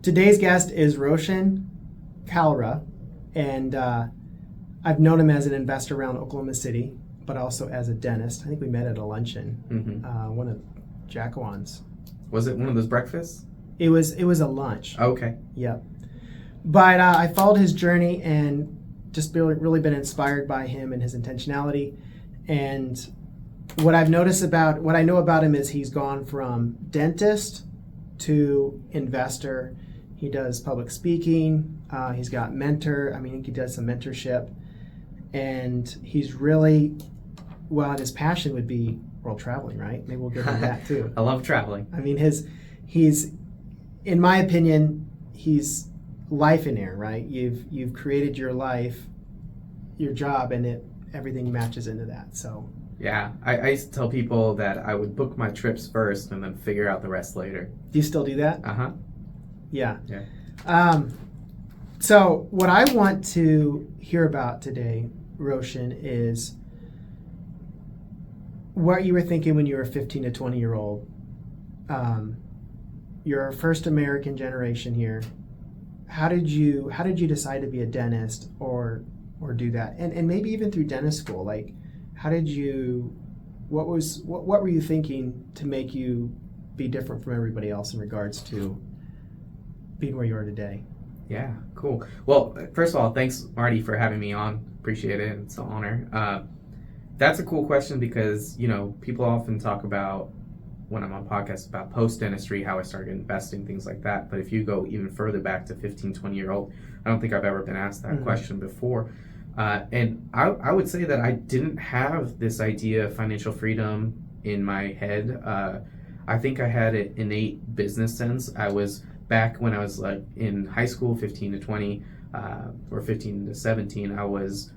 Today's guest is Roshan Kalra, and I've known him as an investor around Oklahoma City, but also as a dentist. I think we met at a luncheon, one of Jacoan's. Was it one of those breakfasts? It was a lunch. Okay. Yep. But I followed his journey and just really been inspired by him and his intentionality. And what I know about him is he's gone from dentist to investor. He does public speaking. He's got he does some mentorship. And he's really, and his passion would be world traveling, right? Maybe we'll get into that too. I love traveling. I mean, he's, in my opinion, he's life in air, right? You've created your life, your job, and everything matches into that. So yeah, I used to tell people that I would book my trips first and then figure out the rest later. Do you still do that? Yeah. So what I want to hear about today, Roshan, is what you were thinking when you were a 15 to 20-year-old. You're first American generation here. How did you decide to be a dentist or do that? And maybe even through dentist school, like what were you thinking to make you be different from everybody else in regards to being where you are today? Yeah, cool. Well, first of all, thanks, Marty, for having me on. Appreciate it. It's an honor. That's a cool question because, people often talk about, when I'm on podcasts, about post-dentistry, how I started investing, things like that. But if you go even further back to 15, 20-year-old, I don't think I've ever been asked that question before. And I would say that I didn't have this idea of financial freedom in my head. I think I had an innate business sense. I was back when I was like in high school, 15 to 20, or 15 to 17, I was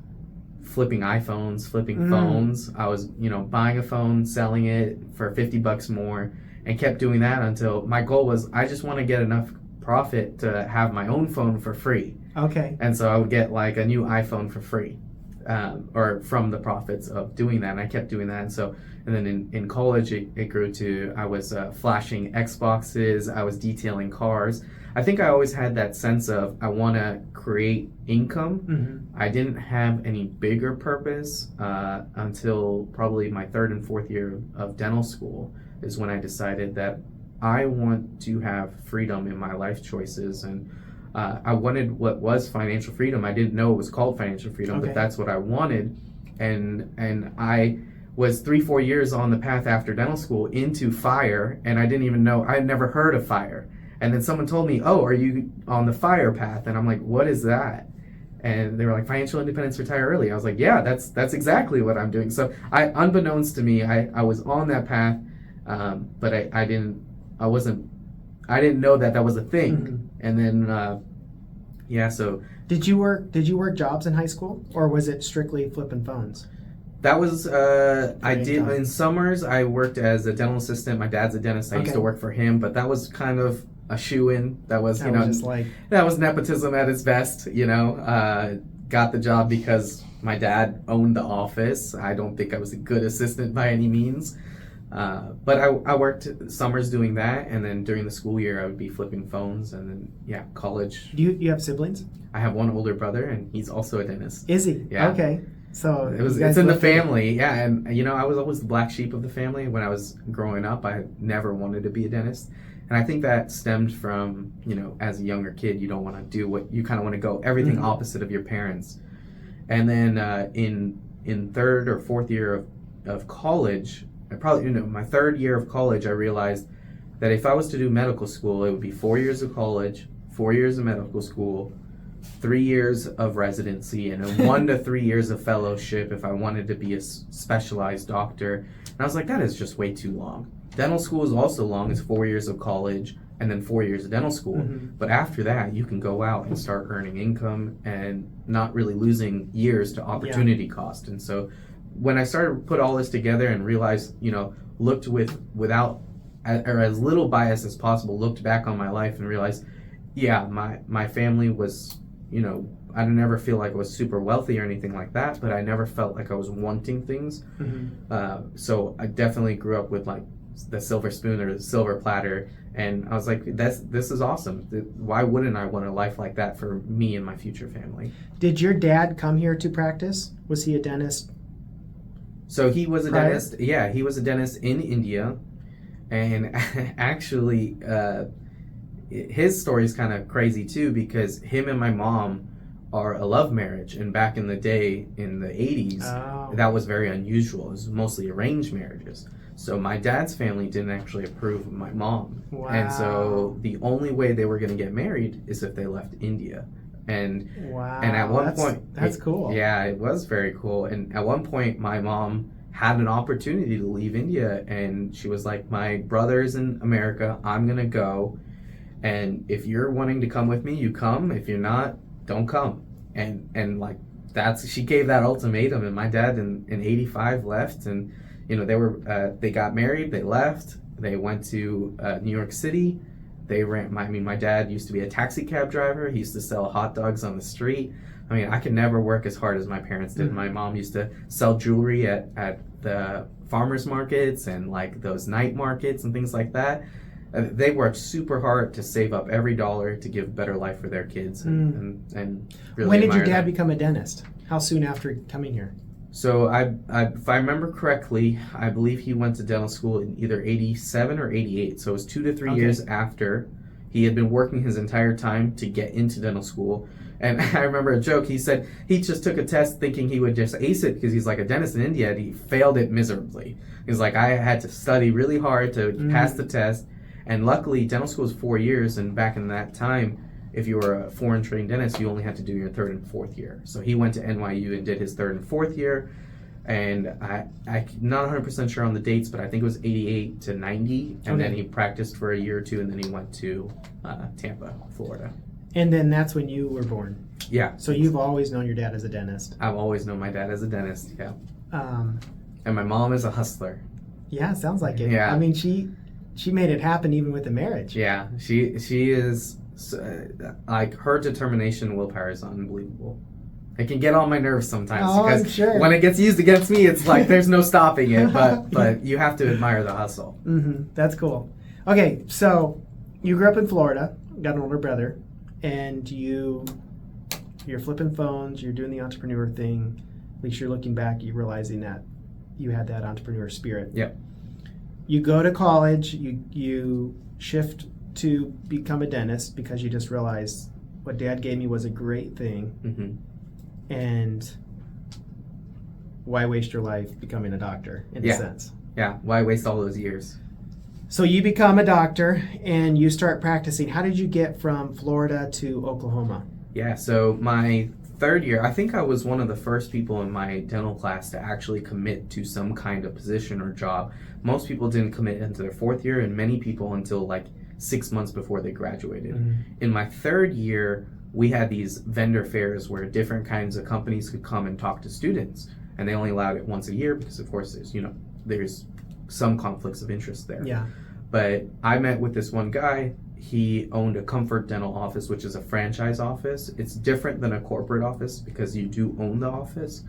flipping iPhones, flipping phones. I was, buying a phone, selling it for $50 more, and kept doing that until my goal was I just want to get enough profit to have my own phone for free. Okay. And so I would get like a new iPhone for free, or from the profits of doing that. And I kept doing that. And then in college, it grew to, I was flashing Xboxes, I was detailing cars. I think I always had that sense of I want to create income. I didn't have any bigger purpose until probably my third and fourth year of dental school is when I decided that I want to have freedom in my life choices. And I wanted what was financial freedom. I didn't know it was called financial freedom, but that's what I wanted. And I was 3-4 years on the path after dental school into F.I.R.E, and I didn't even know, I had never heard of F.I.R.E. And then someone told me, oh, are you on the F.I.R.E path? And I'm like, what is that? And they were like, financial independence, retire early. I was like, yeah, that's exactly what I'm doing. So unbeknownst to me, I was on that path, but I didn't know that was a thing. And then, so. Did you work jobs in high school, or was it strictly flipping phones? That was, I did, in summers, I worked as a dental assistant. My dad's a dentist. I used to work for him, but that was kind of a shoe-in. That was, that was nepotism at its best, got the job because my dad owned the office. I don't think I was a good assistant by any means. But I worked summers doing that, and then during the school year, I would be flipping phones, and then, college. Do you have siblings? I have one older brother, and he's also a dentist. Is he? Yeah. Okay. So it's in the family, and I was always the black sheep of the family. When I was growing up, I never wanted to be a dentist, and I think that stemmed from as a younger kid, you don't want to do what you kind of want to go everything opposite of your parents. And then in third or fourth year of college, I probably my third year of college, I realized that if I was to do medical school, it would be 4 years of college, 4 years of medical school, 3 years of residency, and 1 to 3 years of fellowship if I wanted to be a specialized doctor. And I was like, that is just way too long. Dental school is also long. It's 4 years of college and then 4 years of dental school. But after that, you can go out and start earning income and not really losing years to opportunity cost. And so when I started to put all this together and realized, looked without or as little bias as possible, looked back on my life and realized, my family was, I never feel like I was super wealthy or anything like that, but I never felt like I was wanting things. So I definitely grew up with like the silver spoon or the silver platter. And I was like, this is awesome. Why wouldn't I want a life like that for me and my future family? Did your dad come here to practice? Was he a dentist? So he was a prior? dentist. Yeah, he was a dentist in India. And actually, his story is kind of crazy too, because him and my mom are a love marriage. And back in the day, in the 80s, that was very unusual. It was mostly arranged marriages. So my dad's family didn't actually approve of my mom. Wow. And so the only way they were going to get married is if they left India. And wow. And at one point... That's cool. Yeah, it was very cool. And at one point, my mom had an opportunity to leave India. And she was like, my brother's in America. I'm going to go. And if you're wanting to come with me, you come. If you're not, don't come. And like, she gave that ultimatum. And my dad in 85 left. And they got married, they left, they went to New York City. My dad used to be a taxi cab driver. He used to sell hot dogs on the street. I mean, I could never work as hard as my parents did. Mm-hmm. My mom used to sell jewelry at the farmers markets and like those night markets and things like that. They worked super hard to save up every dollar to give a better life for their kids. And really when did your admire dad that. become a dentist? How soon after coming here? So if I remember correctly, I believe he went to dental school in either 87 or 88. So it was 2 to 3 years after. He had been working his entire time to get into dental school. And I remember a joke. He said he just took a test thinking he would just ace it because he's like a dentist in India, and he failed it miserably. He's like, I had to study really hard to pass the test. And luckily, dental school is 4 years. And back in that time, if you were a foreign trained dentist, you only had to do your 3rd and 4th year. So he went to NYU and did his 3rd and 4th year. And I'm not 100% sure on the dates, but I think it was 88 to 90. And then he practiced for a year or two, and then he went to Tampa, Florida. And then that's when you were born. Yeah. So you've always known your dad as a dentist. I've always known my dad as a dentist, yeah. And my mom is a hustler. Yeah, sounds like it. Yeah. I mean, she made it happen even with the marriage. Yeah, she is... like her determination and willpower is unbelievable. It can get on my nerves sometimes because I'm sure. when it gets used against me, it's like there's no stopping it. But you have to admire the hustle. Mm-hmm. That's cool. Okay, so you grew up in Florida, got an older brother, and you're flipping phones, you're doing the entrepreneur thing. At least you're looking back, you're realizing that you had that entrepreneur spirit. Yep. You go to college, you shift to become a dentist because you just realized what dad gave me was a great thing. Mm-hmm. And why waste your life becoming a doctor in a sense? Yeah, why waste all those years? So you become a doctor and you start practicing. How did you get from Florida to Oklahoma? Yeah, so my 3rd year, I think I was one of the first people in my dental class to actually commit to some kind of position or job. Most people didn't commit into their 4th year, and many people until like 6 months before they graduated. Mm-hmm. In my 3rd year, we had these vendor fairs where different kinds of companies could come and talk to students, and they only allowed it once a year because, of course, there's some conflicts of interest there. Yeah. But I met with this one guy. He owned a Comfort Dental office, which is a franchise office. It's different than a corporate office because you do own the office,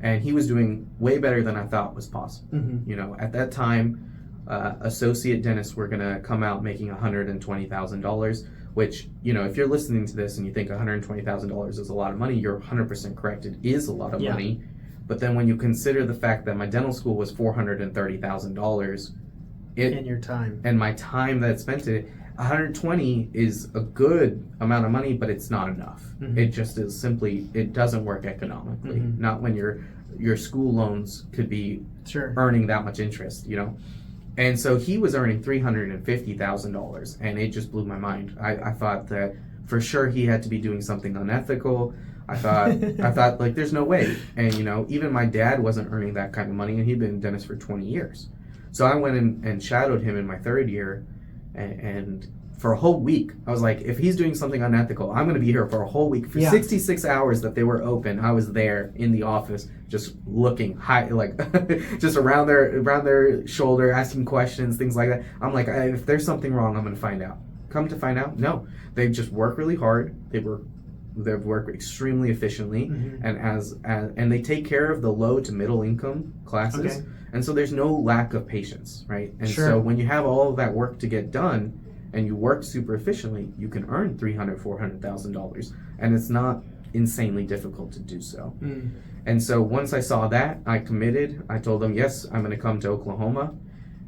and he was doing way better than I thought was possible. Mm-hmm. At that time, associate dentists were going to come out making $120,000, which, if you're listening to this and you think $120,000 is a lot of money, you're 100% correct. It is a lot of money. But then when you consider the fact that my dental school was $430,000, and your time. And my time that it spent it, 120 is a good amount of money, but it's not enough. Mm-hmm. It just is simply, it doesn't work economically. Mm-hmm. Not when your school loans could be earning that much interest, And so he was earning $350,000, and it just blew my mind. I thought that for sure he had to be doing something unethical. I thought like there's no way. And even my dad wasn't earning that kind of money, and he'd been a dentist for 20 years. So I went in and shadowed him in my 3rd year, and for a whole week, I was like, if he's doing something unethical, I'm going to be here for a whole week. For 66 hours that they were open, I was there in the office, just looking high, like just around their shoulder, asking questions, things like that. I'm like, if there's something wrong, I'm going to find out. Come to find out, no. They just work really hard. They work extremely efficiently, and and they take care of the low to middle income classes. Okay. And so there's no lack of patience, right? And Sure. so when you have all of that work to get done and you work super efficiently, you can earn $300,000, $400,000, and it's not insanely difficult to do so. And so once I saw that, I committed. I told him, yes, I'm going to come to Oklahoma.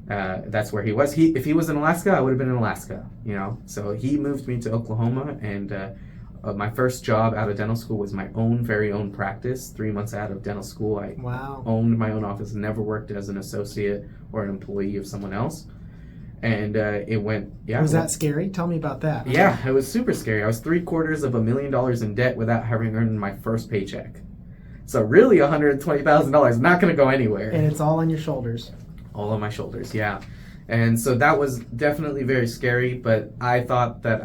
That's where he was. If he was in Alaska, I would have been in Alaska, you know. So he moved me to Oklahoma, and my first job out of dental school was my very own practice. 3 months out of dental school, I owned my own office, never worked as an associate or an employee of someone else. And it went, Was that scary? Tell me about that. Yeah, it was super scary. I was $750,000 in debt without having earned my first paycheck. So really $120,000, not going to go anywhere. And it's all on your shoulders. All on my shoulders, yeah. And so that was definitely very scary, but I thought that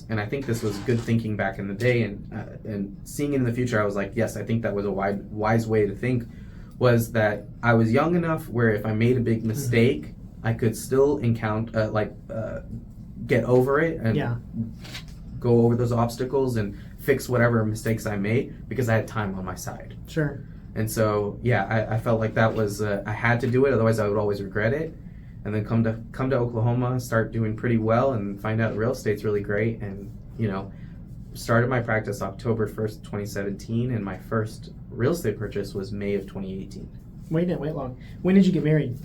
and I think this was good thinking back in the day, and seeing it in the future, I was like, yes, I think that was a wise way to think, was that I was young enough where if I made a big mistake, I could still get over it and go over those obstacles and fix whatever mistakes I made because I had time on my side. Sure. And so, yeah, I felt like that was, I had to do it, otherwise I would always regret it. And then come to Oklahoma, start doing pretty well, and find out real estate's really great. And, you know, started my practice October 1st, 2017, and my first real estate purchase was May of 2018. Didn't wait long. When did you get married?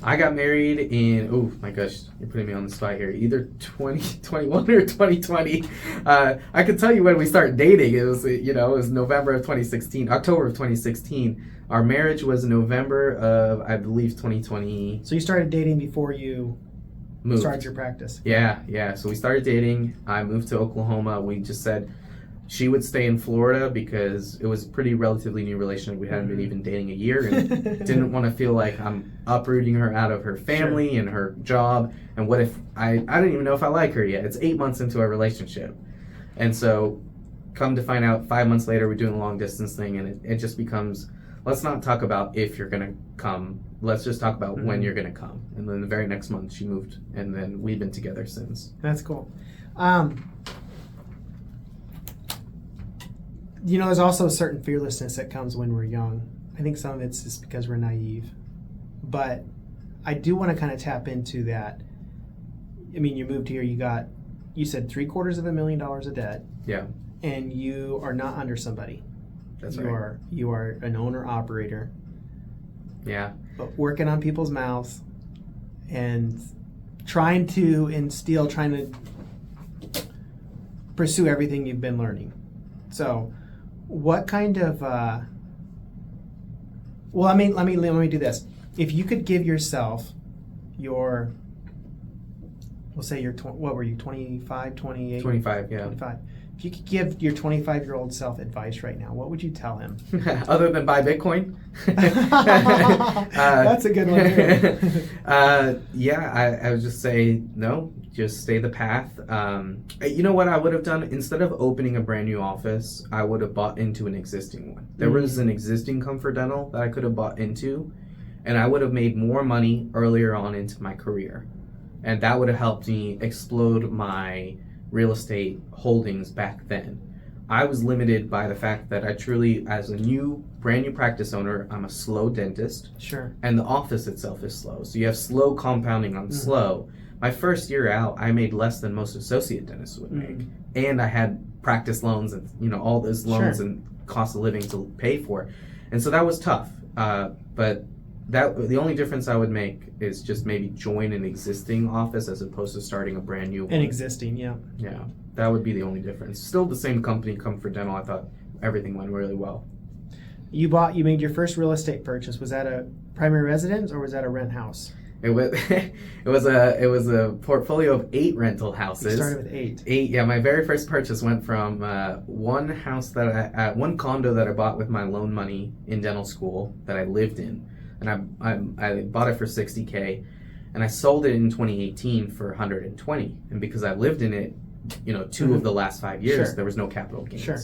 I got married in, oh my gosh, you're putting me on the spot here. Either 2021 or 2020. I could tell you when we started dating. It was, it was November of 2016, October of 2016. Our marriage was November of, I believe, 2020. So you started dating before you started your practice? Yeah. So we started dating. I moved to Oklahoma. We just said she would stay in Florida because it was a pretty relatively new relationship. We hadn't been even dating a year, and didn't want to feel like I'm uprooting her out of her family and her job. And what if I don't even know if I like her yet. It's 8 months into our relationship. And so come to find out 5 months later, we're doing a long distance thing, and it just becomes, let's not talk about if you're going to come. Let's just talk about when you're going to come. And then the very next month she moved, and then we've been together since. That's cool. There's also a certain fearlessness that comes when we're young. I think some of it's just because we're naive. But I do want to kind of tap into that. I mean, you moved here, you said $750,000 of debt. Yeah. And you are not under somebody. That's right. You are an owner-operator. Yeah. But working on people's mouths and trying to pursue everything you've been learning. So, what kind of? Let me do this. If you could give yourself we'll say what were you, 25, 28? 25, yeah. 25. If you could give your 25-year-old self advice right now, what would you tell him? Other than buy Bitcoin? That's a good one. I would just say, no, just stay the path. You know what I would have done? Instead of opening a brand new office, I would have bought into an existing one. There was an existing Comfort Dental that I could have bought into, and I would have made more money earlier on into my career. And that would have helped me explode my real estate holdings back then. I was limited by the fact that I truly, as a brand new practice owner, I'm a slow dentist. Sure. And the office itself is slow. So you have slow compounding on slow. My first year out, I made less than most associate dentists would make. And I had practice loans and, all those loans and cost of living to pay for. And so that was tough. But the only difference I would make is just maybe join an existing office as opposed to starting a brand new one. An existing, yeah. Yeah, that would be the only difference. Still the same company, Comfort Dental. I thought everything went really well. You made your first real estate purchase. Was that a primary residence or was that a rent house? It was a portfolio of 8 rental houses. You started with 8. 8, yeah. My very first purchase went from one condo that I bought with my loan money in dental school that I lived in. And I bought it for $60K, and I sold it in 2018 for $120. And because I lived in it, 2 of the last 5 years, there was no capital gains. Sure.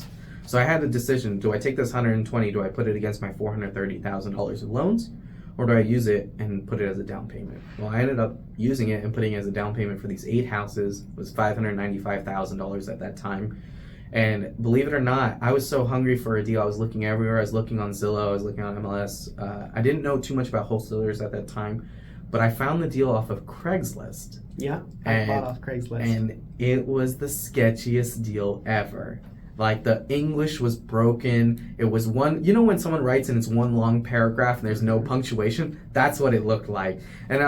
So I had a decision: do I take this $120? Do I put it against my $430,000 of loans, or do I use it and put it as a down payment? Well, I ended up using it and putting it as a down payment for these 8 houses. It was $595,000 at that time. And believe it or not, I was so hungry for a deal. I was looking everywhere. I was looking on Zillow. I was looking on MLS. I didn't know too much about wholesalers at that time, but I found the deal off of Craigslist. Yeah, I bought off Craigslist. And it was the sketchiest deal ever. Like, the English was broken. It was one, you know, when someone writes and it's one long paragraph and there's no punctuation? That's what it looked like. And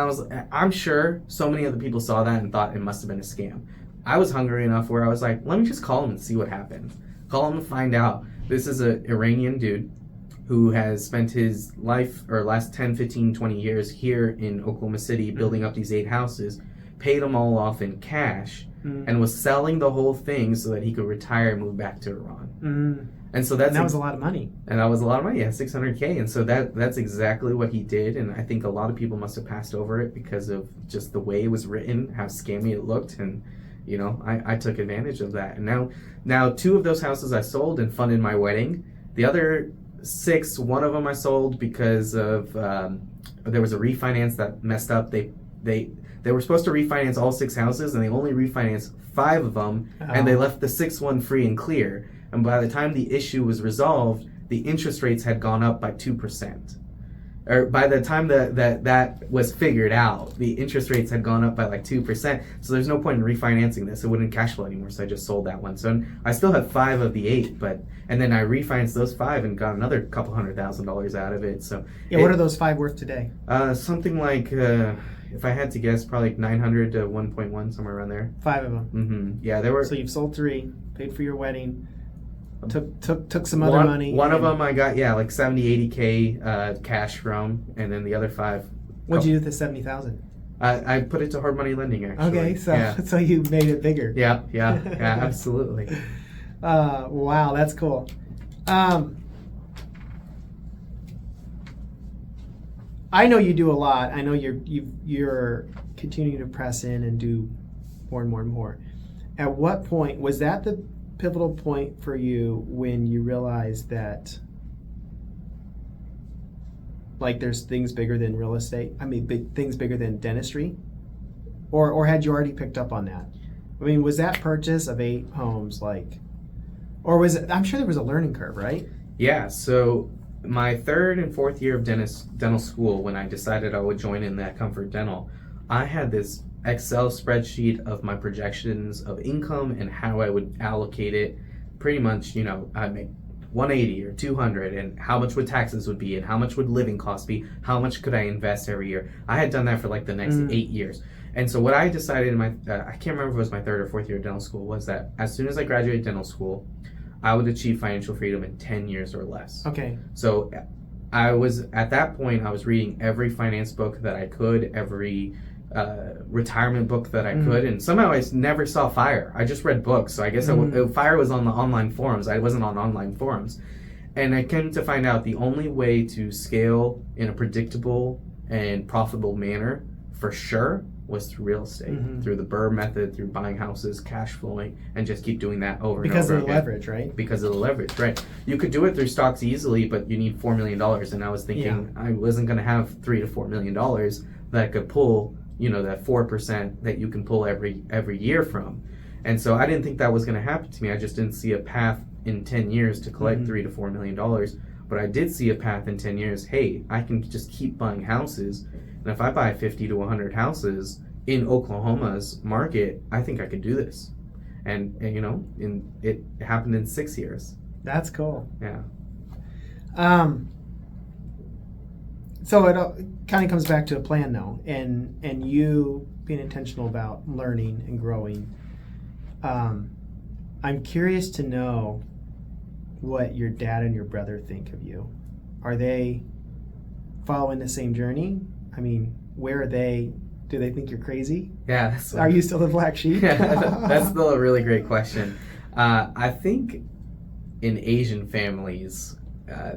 I'm sure so many other people saw that and thought it must have been a scam. I was hungry enough where I was like, let me just call him and see what happens. Call him and find out. This is an Iranian dude who has spent his life, or last 10, 15, 20 years here in Oklahoma City building up these 8 houses, paid them all off in cash, and was selling the whole thing so that he could retire and move back to Iran. And so that was a lot of money. And that was a lot of money, yeah, $600K. And so that's exactly what he did. And I think a lot of people must have passed over it because of just the way it was written, how scammy it looked. And, you know, I took advantage of that. And now 2 of those houses I sold and funded my wedding. The other 6, one of them I sold because of there was a refinance that messed up. They were supposed to refinance all 6 houses, and they only refinanced 5 of them, and they left the 6th one free and clear. And by the time the issue was resolved, the interest rates had gone up by 2%. Or by the time that was figured out, the interest rates had gone up by like 2%. So there's no point in refinancing this. It wouldn't cash flow anymore, so I just sold that one. So I still have 5 of the 8, and then I refinanced those 5 and got another couple $100,000 out of it. So yeah, what are those 5 worth today? Something like, if I had to guess, probably like 900 to 1.1, somewhere around there. 5 of them. Mm-hmm. Yeah, there were. So you've sold 3, paid for your wedding, took some other money. One of them I got, like 70, 80K cash from, and then the other 5. What'd you do with the 70,000? I put it to hard money lending, actually. Okay, so you made it bigger. Yeah, absolutely. Wow, that's cool. I know you do a lot. I know you're continuing to press in and do more and more and more. At what point was that the pivotal point for you when you realized that, like, there's things bigger than real estate? I mean, things bigger than dentistry, or had you already picked up on that? I mean, was that purchase of 8 homes or was it? I'm sure there was a learning curve, right? Yeah. So my 3rd and 4th year of dental school, when I decided I would join in that Comfort Dental, I had this Excel spreadsheet of my projections of income and how I would allocate it. Pretty much, you know, I'd make 180 or 200, and how much would taxes would be, and how much would living costs be, how much could I invest every year. I had done that for like the next 8 years. And so what I decided in my, I can't remember if it was my 3rd or 4th year of dental school, was that as soon as I graduated dental school, I would achieve financial freedom in 10 years or less. Okay. So at that point, I was reading every finance book that I could, every retirement book that I could, and somehow I never saw F.I.R.E. I just read books, so I guess F.I.R.E. was on the online forums. I wasn't on online forums. And I came to find out the only way to scale in a predictable and profitable manner, for sure, was through real estate, through the BRRRR method, through buying houses, cash flowing, and just keep doing that over and over again. Because of the leverage, right? Because of the leverage, right. You could do it through stocks easily, but you need $4 million. And I was thinking I wasn't going to have $3 to $4 million that I could pull, you know, that 4% that you can pull every year from. And so I didn't think that was going to happen to me. I just didn't see a path in 10 years to collect $3 to $4 million. But I did see a path in 10 years. Hey, I can just keep buying houses. And if I buy 50 to 100 houses in Oklahoma's market, I think I could do this. And you know, it happened in 6 years. That's cool. Yeah. So it kind of comes back to a plan now, and you being intentional about learning and growing. I'm curious to know what your dad and your brother think of you. Are they following the same journey? I mean, where are they? Do they think you're crazy? Yeah. Are you still the black sheep? Yeah, that's still a really great question. I think in Asian families,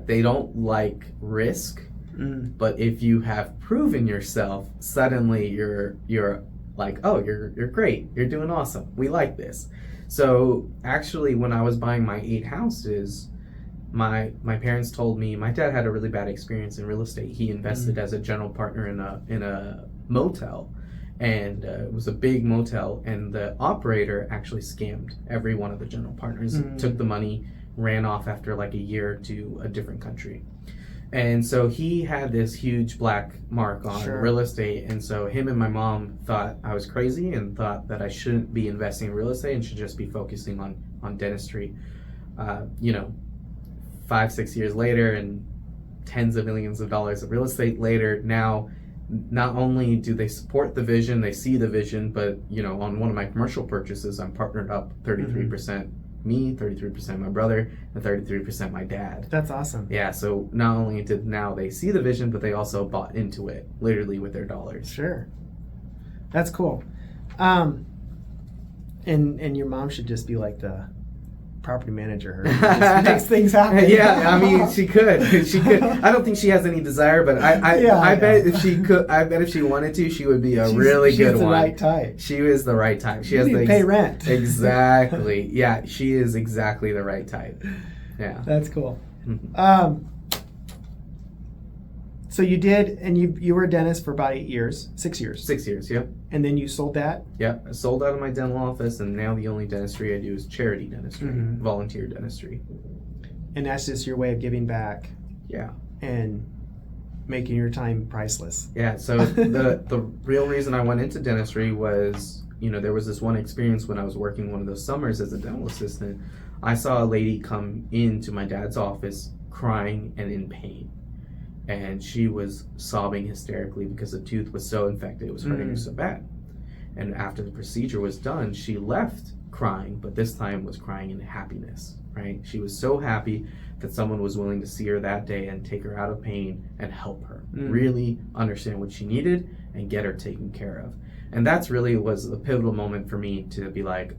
they don't like risk. But if you have proven yourself, suddenly you're like, oh, you're great. You're doing awesome. We like this. So actually, when I was buying my 8 houses, my parents told me my dad had a really bad experience in real estate. He invested as a general partner in a motel, and it was a big motel, and the operator actually scammed every one of the general partners, took the money, ran off after like a year to a different country. And so he had this huge black mark on real estate, and so him and my mom thought I was crazy and thought that I shouldn't be investing in real estate and should just be focusing on dentistry. 5-6 years later and tens of millions of dollars of real estate later, now not only do they support the vision, they see the vision, but on one of my commercial purchases, I'm partnered up 33% me, 33% my brother, and 33% my dad. That's awesome. Yeah, so not only did now they see the vision, but they also bought into it, literally with their dollars. Sure. That's cool. And your mom should just be like the property manager. Just makes things happen. Yeah, I mean, she could. I don't think she has any desire, but I bet if she could, I bet if she wanted to, she would be a really good one. She's the right type. She is the right type. She has to pay rent. Exactly. Yeah, she is exactly the right type. Yeah. That's cool. So you did, and you were a dentist for about 6 years. 6 years, yep. And then you sold that? Yep, I sold out of my dental office, and now the only dentistry I do is charity dentistry, volunteer dentistry. And that's just your way of giving back. Yeah. And making your time priceless. Yeah, so the real reason I went into dentistry was, there was this one experience when I was working one of those summers as a dental assistant. I saw a lady come into my dad's office crying and in pain. And she was sobbing hysterically because the tooth was so infected, it was hurting her so bad. And after the procedure was done, she left crying, but this time was crying in happiness, right? She was so happy that someone was willing to see her that day and take her out of pain and help her really understand what she needed and get her taken care of. And that's really was the pivotal moment for me to be like,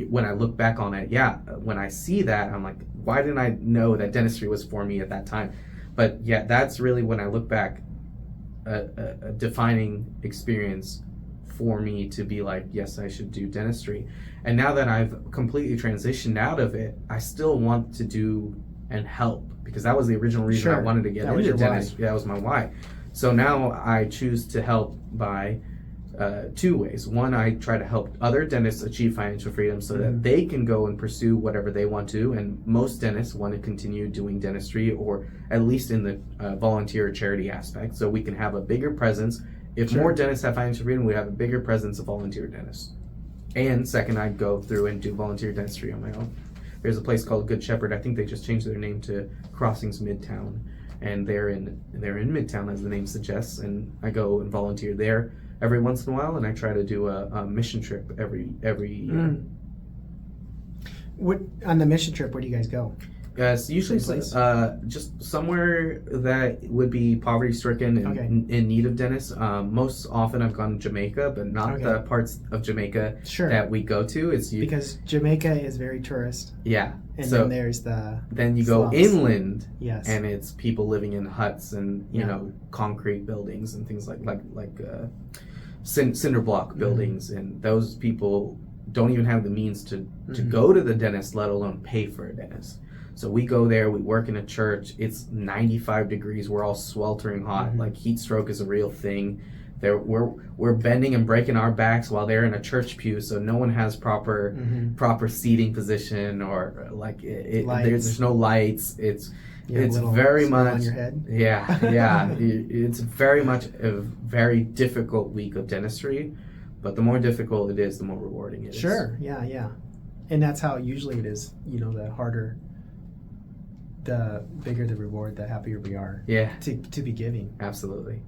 when I look back on it, when I see that, I'm like, why didn't I know that dentistry was for me at that time? But yeah, that's really when I look back, a defining experience for me to be like, yes, I should do dentistry. And now that I've completely transitioned out of it, I still want to do and help, because that was the original reason I wanted to get into dentistry. That was my why. So now I choose to help by two ways. One, I try to help other dentists achieve financial freedom so that they can go and pursue whatever they want to, and most dentists want to continue doing dentistry, or at least in the volunteer charity aspect, so we can have a bigger presence. If more dentists have financial freedom, we have a bigger presence of volunteer dentists. And second, I'd go through and do volunteer dentistry on my own. There's a place called Good Shepherd. I think they just changed their name to Crossings Midtown, and they're in Midtown, as the name suggests, and I go and volunteer there every once in a while, and I try to do a mission trip every year. What on the mission trip? Where do you guys go? It's usually just somewhere that would be poverty stricken and in need of dentists. Most often I've gone to Jamaica, but not the parts of Jamaica that we go to. It's because Jamaica is very tourist. Yeah. And so then there's then you slums. go inland, yes, and it's people living in huts and you know concrete buildings and things like cinder block buildings, and those people don't even have the means to go to the dentist, let alone pay for a dentist. So we go there, we work in a church, it's 95 degrees, we're all sweltering hot, like heat stroke is a real thing. We're bending and breaking our backs while they're in a church pew, so no one has proper seating position, or like there's no lights. It's very much on your head. It's very much a very difficult week of dentistry, but the more difficult it is, the more rewarding it is. Sure, yeah. And that's how usually it is, the harder, the bigger the reward, the happier we are to be giving. Absolutely.